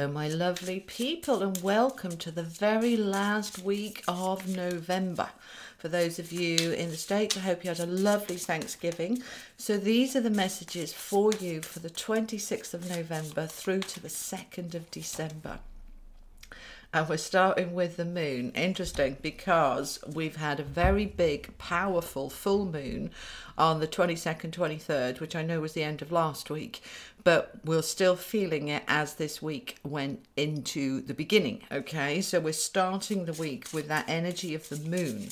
Hello my lovely people, and welcome to the very last week of November. For those of you in the States, I hope you had a lovely Thanksgiving. So these are the messages for you for the 26th of November through to the 2nd of December. And we're starting with the moon. Interesting, because we've had a very big, powerful full moon on the 22nd, 23rd, which I know was the end of last week, but we're still feeling it as this week went into the beginning, okay? So we're starting the week with that energy of the moon.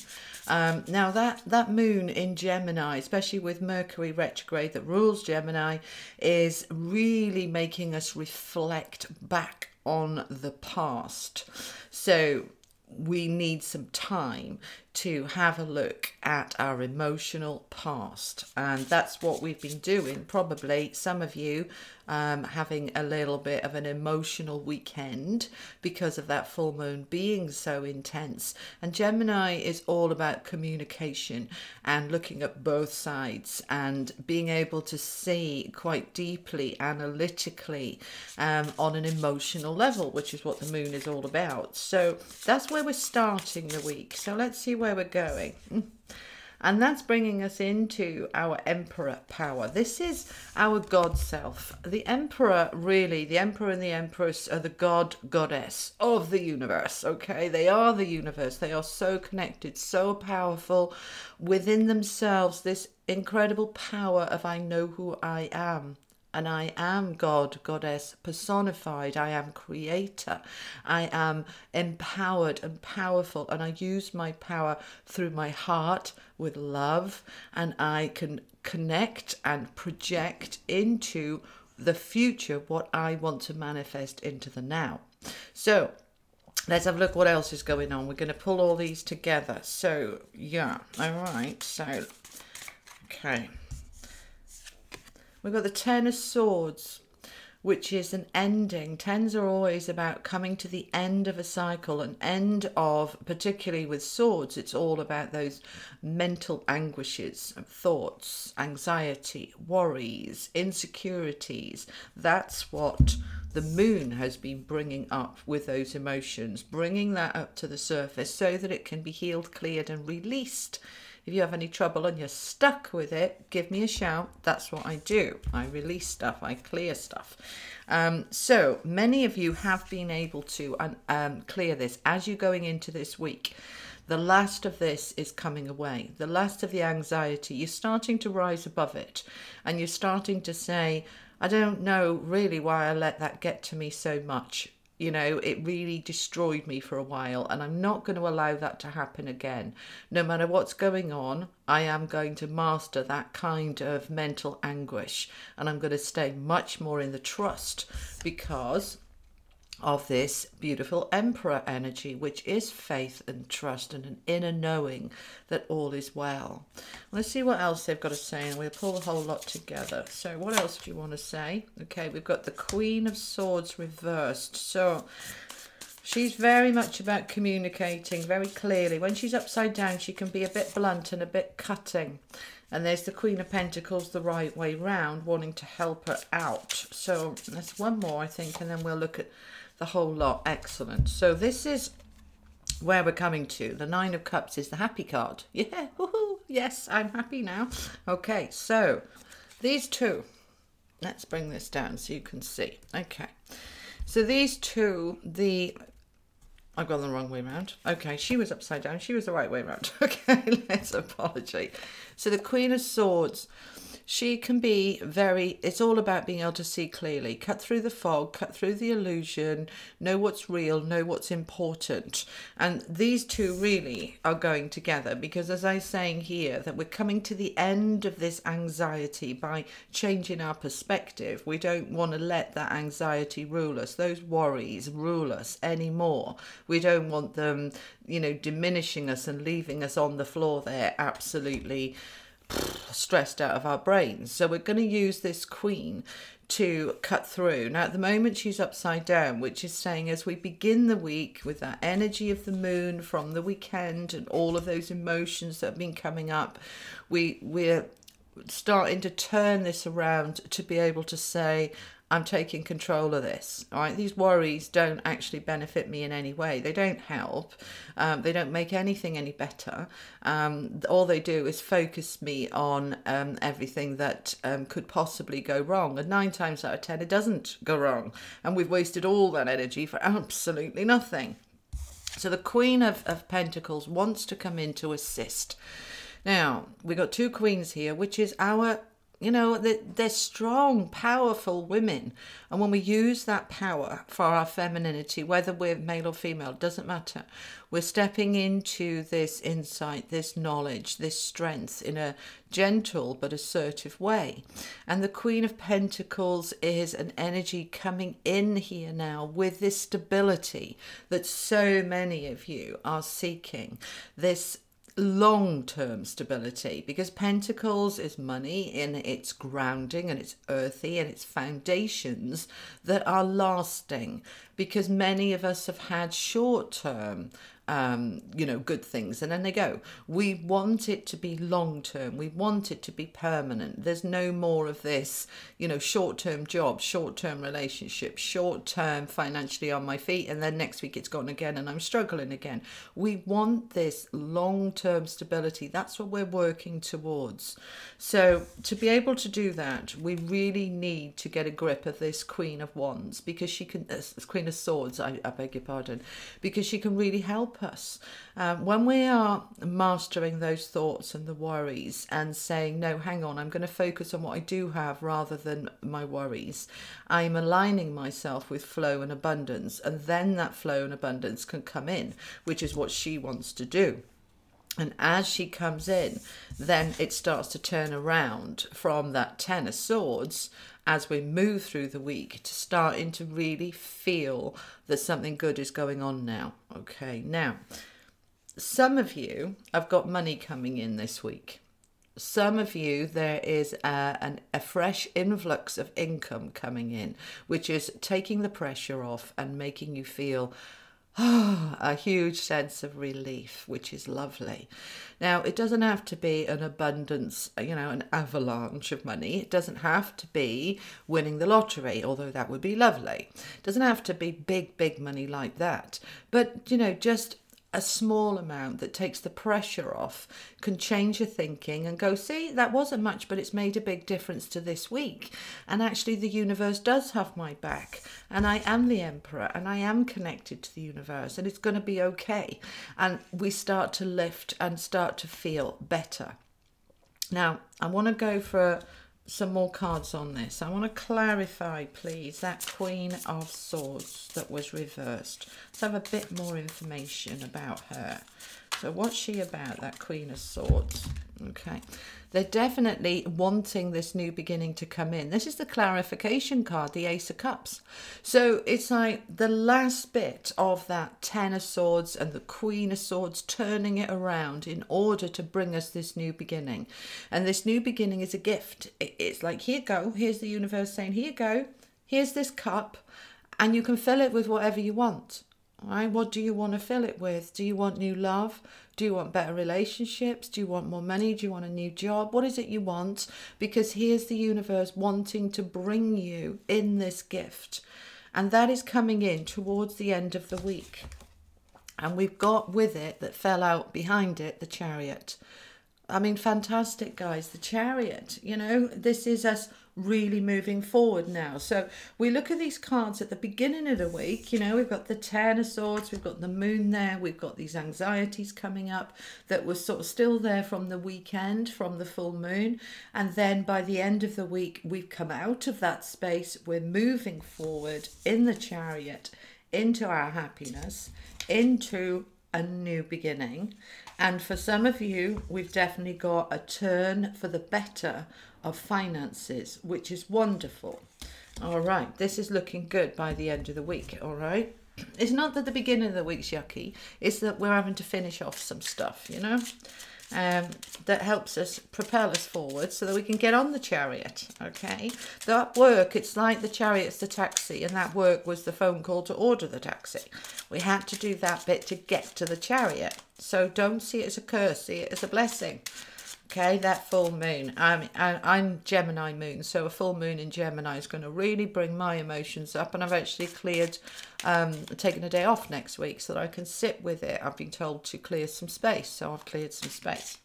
Now that moon in Gemini, especially with Mercury retrograde that rules Gemini, is really making us reflect back on the past. So we need some time to have a look at our emotional past, and that's what we've been doing. Probably some of you having a little bit of an emotional weekend because of that full moon being so intense. And Gemini is all about communication and looking at both sides and being able to see quite deeply, analytically, on an emotional level, which is what the moon is all about. So that's where we're starting the week. So let's see where we're going. And that's bringing us into our Emperor power. This is our God self. The Emperor, really, the Emperor and the Empress are the God, Goddess of the universe, okay? They are the universe. They are so connected, so powerful within themselves, this incredible power of I know who I am. And I am God, Goddess personified. I am creator. I am empowered and powerful. And I use my power through my heart with love. And I can connect and project into the future what I want to manifest into the now. So let's have a look what else is going on. We're going to pull all these together. So, yeah. All right. So, okay. We've got the Ten of Swords, which is an ending. Tens are always about coming to the end of a cycle, an end of, particularly with swords, it's all about those mental anguishes, thoughts, anxiety, worries, insecurities. That's what the moon has been bringing up with those emotions, bringing that up to the surface so that it can be healed, cleared and released. If you have any trouble and you're stuck with it, give me a shout. That's what I do. I release stuff. I clear stuff. So many of you have been able to clear this as you're going into this week. The last of this is coming away. The last of the anxiety. You're starting to rise above it. And you're starting to say, I don't know really why I let that get to me so much. You know, it really destroyed me for a while, and I'm not going to allow that to happen again. No matter what's going on, I am going to master that kind of mental anguish, and I'm going to stay much more in the trust because of this beautiful Emperor energy, which is faith and trust and an inner knowing that all is well. Let's see what else they've got to say, and we'll pull the whole lot together. So what else do you want to say? Okay, we've got the Queen of Swords reversed. So she's very much about communicating very clearly. When she's upside down, she can be a bit blunt and a bit cutting. And there's the Queen of Pentacles the right way round, wanting to help her out. So there's one more, I think, and then we'll look at the whole lot. Excellent. So this is where we're coming to. The Nine of Cups is the happy card. Yeah, woohoo, yes, I'm happy now. Okay, so these two, let's bring this down so you can see. Okay, so these two, I've gone the wrong way around. Okay, she was upside down. She was the right way around. Okay, let's apologize. So the Queen of Swords, she can be very, it's all about being able to see clearly, cut through the fog, cut through the illusion, know what's real, know what's important. And these two really are going together because, as I'm saying here, that we're coming to the end of this anxiety by changing our perspective. We don't want to let that anxiety rule us, those worries rule us anymore. We don't want them, you know, diminishing us and leaving us on the floor there absolutely stressed out of our brains. So we're going to use this Queen to cut through. Now at the moment she's upside down, which is saying as we begin the week with that energy of the moon from the weekend and all of those emotions that have been coming up, we're starting to turn this around to be able to say, I'm taking control of this. All right, these worries don't actually benefit me in any way. They don't help. They don't make anything any better. All they do is focus me on everything that could possibly go wrong. And 9 times out of 10, it doesn't go wrong. And we've wasted all that energy for absolutely nothing. So the Queen of Pentacles wants to come in to assist. Now, we've got 2 queens here, which is our, you know, they're strong, powerful women. And when we use that power for our femininity, whether we're male or female, doesn't matter. We're stepping into this insight, this knowledge, this strength in a gentle but assertive way. And the Queen of Pentacles is an energy coming in here now with this stability that so many of you are seeking. This long-term stability, because Pentacles is money in its grounding and it's earthy and its foundations that are lasting, because many of us have had short-term you know, good things, and then they go. We want it to be long-term. We want it to be permanent. There's no more of this, you know, short-term job, short-term relationship, short-term financially on my feet, and then next week it's gone again and I'm struggling again. We want this long-term stability. That's what we're working towards. So to be able to do that, we really need to get a grip of this Queen of Wands, because she can, Queen of Swords, I beg your pardon, because she can really help us. When we are mastering those thoughts and the worries and saying, no, hang on, I'm going to focus on what I do have rather than my worries, I'm aligning myself with flow and abundance, and then that flow and abundance can come in, which is what she wants to do. And as she comes in, then it starts to turn around from that 10 of Swords as we move through the week to starting to really feel that something good is going on now. Okay, now, some of you have got money coming in this week. Some of you, there is a fresh influx of income coming in, which is taking the pressure off and making you feel a huge sense of relief, which is lovely. Now, it doesn't have to be an abundance, you know, an avalanche of money. It doesn't have to be winning the lottery, although that would be lovely. It doesn't have to be big, big money like that. But, you know, just a small amount that takes the pressure off can change your thinking and go, see, that wasn't much, but it's made a big difference to this week. And actually the universe does have my back, and I am the emperor, and I am connected to the universe, and it's going to be okay. And we start to lift and start to feel better. Now, I want to go for some more cards on this. I want to clarify, please, that Queen of Swords that was reversed. Let's have a bit more information about her. So what's she about, that Queen of Swords? Okay, they're definitely wanting this new beginning to come in. This is the clarification card, the Ace of Cups. So it's like the last bit of that 10 of Swords and the Queen of Swords, turning it around in order to bring us this new beginning. And this new beginning is a gift. It's like, here you go. Here's the universe saying, here you go. Here's this cup, and you can fill it with whatever you want. Right? What do you want to fill it with? Do you want new love? Do you want better relationships? Do you want more money? Do you want a new job? What is it you want? Because here's the universe wanting to bring you in this gift. And that is coming in towards the end of the week. And we've got with it, that fell out behind it, the Chariot. I mean, fantastic, guys. The Chariot, you know, this is us really moving forward now. So we look at these cards at the beginning of the week. You know, we've got the 10 of Swords, we've got the moon there, we've got these anxieties coming up that were sort of still there from the weekend, from the full moon. And then by the end of the week, we've come out of that space. We're moving forward in the Chariot into our happiness, into a new beginning. And for some of you, we've definitely got a turn for the better of finances, which is wonderful. All right, this is looking good by the end of the week. All right, it's not that the beginning of the week's yucky, it's that we're having to finish off some stuff, you know, that helps us propel us forward so that we can get on the Chariot. Okay, that work, it's like the Chariot's the taxi, and that work was the phone call to order the taxi. We had to do that bit to get to the Chariot. So don't see it as a curse, see it as a blessing. Okay, that full moon. I'm Gemini moon, so a full moon in Gemini is going to really bring my emotions up. And I've actually cleared, taken a day off next week so that I can sit with it. I've been told to clear some space, so I've cleared some space.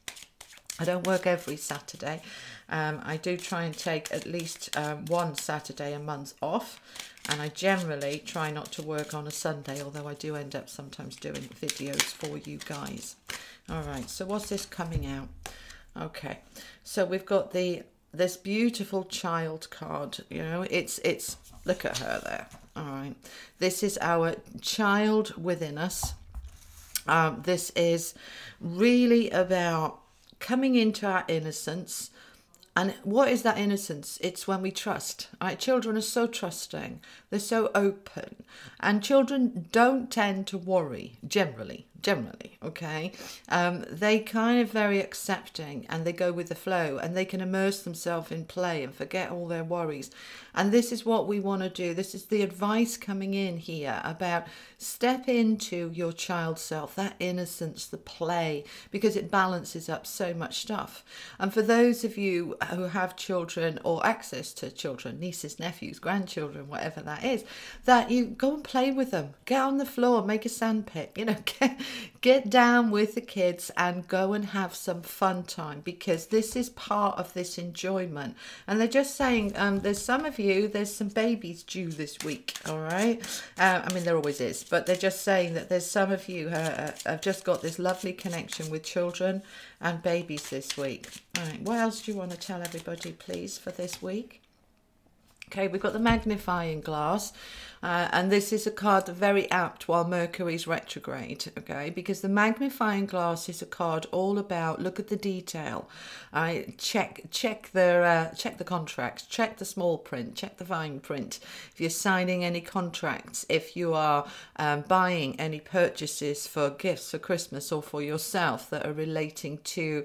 I don't work every Saturday. I do try and take at least one Saturday a month off. And I generally try not to work on a Sunday, although I do end up sometimes doing videos for you guys. All right, so what's this coming out? Okay, so we've got this beautiful child card. You know, it's look at her there. All right, this is our child within us. This is really about coming into our innocence. And what is that innocence? It's when we trust. Right? Children are so trusting. They're so open. And children don't tend to worry, generally, okay? They kind of very accepting, and they go with the flow, and they can immerse themselves in play and forget all their worries. And this is what we want to do. This is the advice coming in here about step into your child self, that innocence, the play, because it balances up so much stuff. And for those of you who have children or access to children, nieces, nephews, grandchildren, whatever that is, that you go and play with them, get on the floor, make a sandpit, you know, get down with the kids and go and have some fun time, because this is part of this enjoyment. And they're just saying, there's some of you, there's some babies due this week, all right? I mean, there always is, but they're just saying that there's some of you who have just got this lovely connection with children and babies this week. All right, what else do you want to tell everybody, please, for this week? Okay, we've got the magnifying glass, and this is a card very apt while Mercury's retrograde, okay, because the magnifying glass is a card all about look at the detail, check the contracts, check the small print, check the fine print. If you're signing any contracts, if you are buying any purchases for gifts for Christmas or for yourself that are relating to,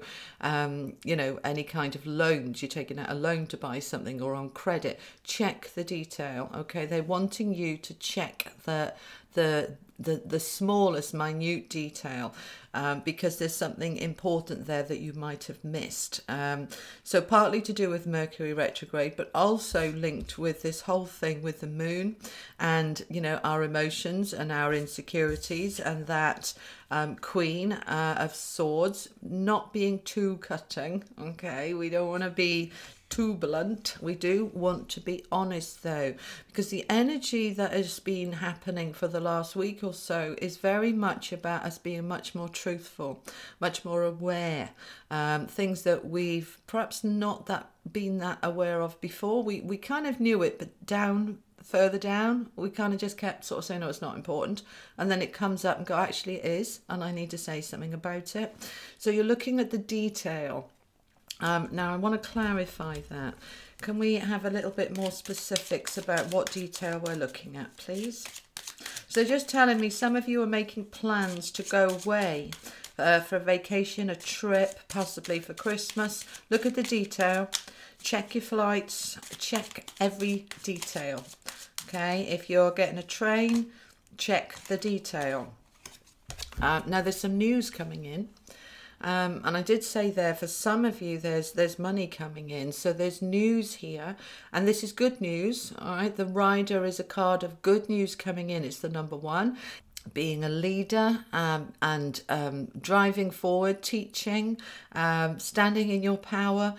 you know, any kind of loans, you're taking out a loan to buy something or on credit, check the detail, okay? They're wanting you to check the smallest minute detail, because there's something important there that you might have missed. So partly to do with Mercury retrograde, but also linked with this whole thing with the moon and, you know, our emotions and our insecurities, and that Queen of Swords not being too cutting, okay? We don't want to be too blunt. We do want to be honest though, because the energy that has been happening for the last week or so is very much about us being much more truthful, much more aware, things that we've perhaps not been that aware of before. We kind of knew it, but further down, we kind of just kept sort of saying, no, it's not important. And then it comes up and go, actually it is, and I need to say something about it. So you're looking at the detail. Now I want to clarify that. Can we have a little bit more specifics about what detail we're looking at, please? So just telling me, some of you are making plans to go away for a vacation, a trip, possibly for Christmas. Look at the detail. Check your flights. Check every detail. Okay, if you're getting a train, check the detail. Now there's some news coming in. And I did say there, for some of you, there's money coming in. So there's news here. And this is good news. All right. The Rider is a card of good news coming in. It's the number one. Being a leader and driving forward, teaching, standing in your power.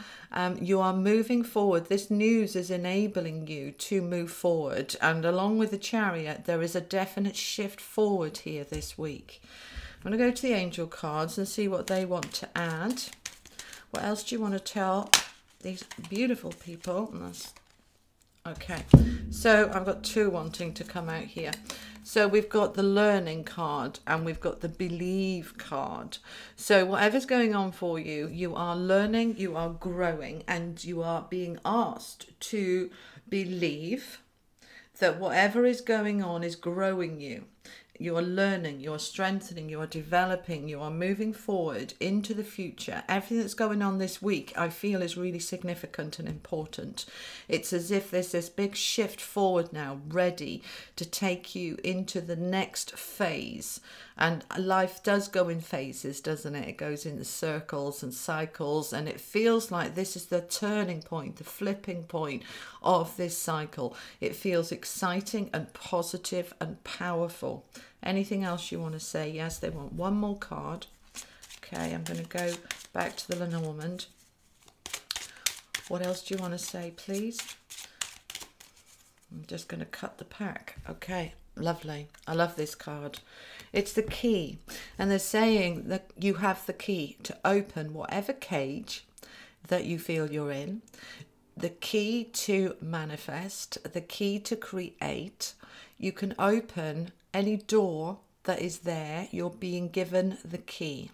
You are moving forward. This news is enabling you to move forward. And along with the Chariot, there is a definite shift forward here this week. I'm going to go to the angel cards and see what they want to add. What else do you want to tell these beautiful people? Okay, so I've got two wanting to come out here. So we've got the learning card and we've got the believe card. So whatever's going on for you, you are learning, you are growing, and you are being asked to believe that whatever is going on is growing you. you are learning, you are strengthening, you are developing, you are moving forward into the future. Everything that's going on this week, I feel, is really significant and important. It's as if there's this big shift forward now, ready to take you into the next phase. And life does go in phases, doesn't it? It goes in circles and cycles, and it feels like this is the turning point, the flipping point of this cycle. It feels exciting and positive and powerful. Anything else you want to say? Yes, they want one more card. Okay, I'm going to go back to the Lenormand. What else do you want to say, please? I'm just going to cut the pack. Okay, lovely. I love this card. It's the key, and they're saying that you have the key to open whatever cage that you feel you're in, the key to manifest, the key to create. You can open any door that is there. You're being given the key.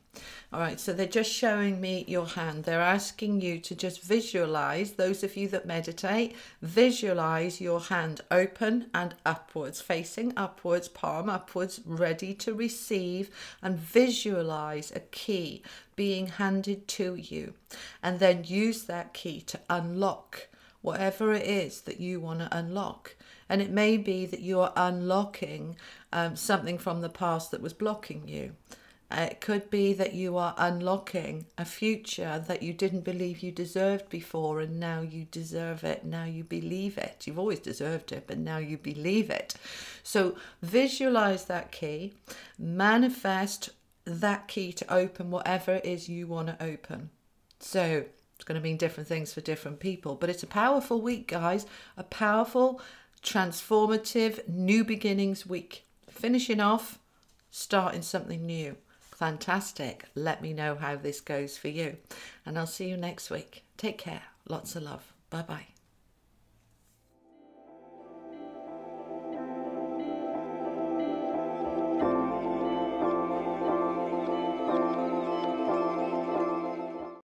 All right, so they're just showing me your hand. They're asking you to just visualize, those of you that meditate, visualize your hand open and upwards, facing upwards, palm upwards, ready to receive, and visualize a key being handed to you, and then use that key to unlock whatever it is that you want to unlock. And it may be that you are unlocking something from the past that was blocking you. It could be that you are unlocking a future that you didn't believe you deserved before, and now you deserve it. Now you believe it. You've always deserved it, but now you believe it. So visualize that key, manifest that key to open whatever it is you want to open. So it's going to mean different things for different people, but it's a powerful week, guys. A powerful, transformative, new beginnings week. Finishing off, starting something new. Fantastic. Let me know how this goes for you. And I'll see you next week. Take care. Lots of love. Bye-bye.